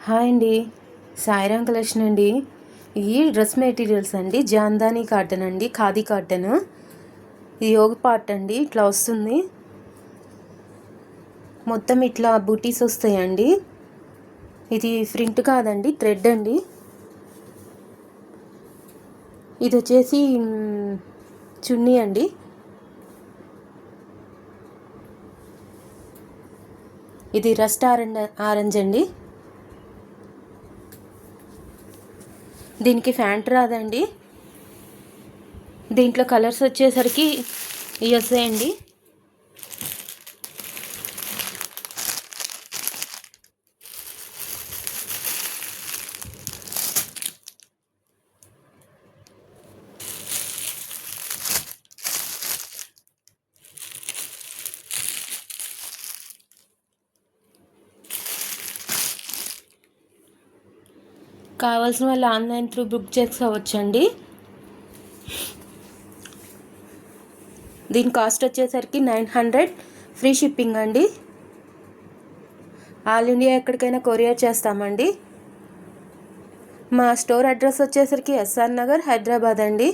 Hi అండి, Sairam collection అండి. ఈ డ్రెస్ మెటీరియల్స్ అండి, జాందాని కాటన్ అండి, ఖాదీ కాటన్. ఇది యోగ పార్ట్ అండి, ఇట్లా వస్తుంది. మొత్తం ఇట్లా బూటీస్ వస్తాయండి. ఇది ప్రింట్ కాదండి, థ్రెడ్ అండి. ఇది వచ్చేసి చున్నీ అండి. ఇది రస్ట్ ఆరెంజ్ అండి. దీనికి ఫ్యాంట్ రాదండి. దీంట్లో కలర్స్ వచ్చేసరికి ఇవి వస్తాయండి. కావాల్సిన వాళ్ళు ఆన్లైన్ త్రూ బుక్ చేసుకోవచ్చండి. దీని కాస్ట్ వచ్చేసరికి 900, ఫ్రీ షిప్పింగ్ అండి. ఆల్ ఇండియా ఎక్కడికైనా కొరియర్ చేస్తామండి. మా స్టోర్ అడ్రస్ వచ్చేసరికి ఎస్ఆర్ నగర్, హైదరాబాద్ అండి.